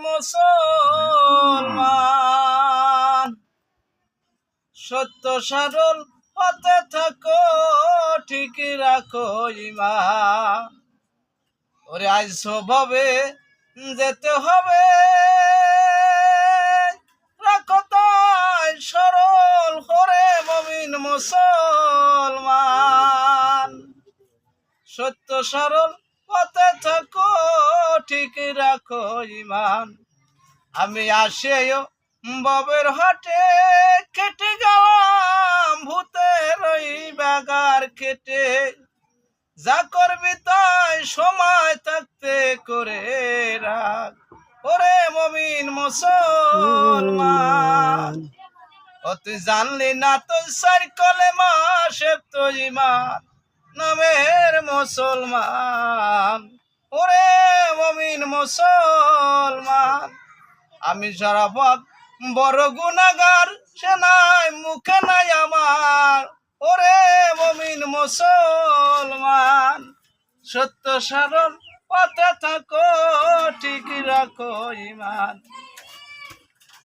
মুসলমান। সত্য সরল পথে থাকো, ঠিক রাখো ঈমান। ওরে আজ স্বভাবে যেতে হবে, রাখো তাই সরল করে মুমিন মুসলমান। সত্য সরল পথে থাকো, ঠিক রাখো ঈমান। আমি আসেও ববের হাটে, কেটে গেলাম ভূতের ওই ব্যাগার কেটে। যা করবি তাই সময় থাকতে করে রাখ, ওরে মুমিন মুসলমান। ও তুই জানলি না তুই সার কলেমা শেখ তো ঈমান নামের মুসলমান, ওরে মুমিন মুসলমান। আমি সারা পথ বড় গুনাহগার, সে নাই মুখে নাই আমার, ওরে মুমিন মুসলমান। সত্য সরল পথে থাকো, ঠিক রাখো ঈমান।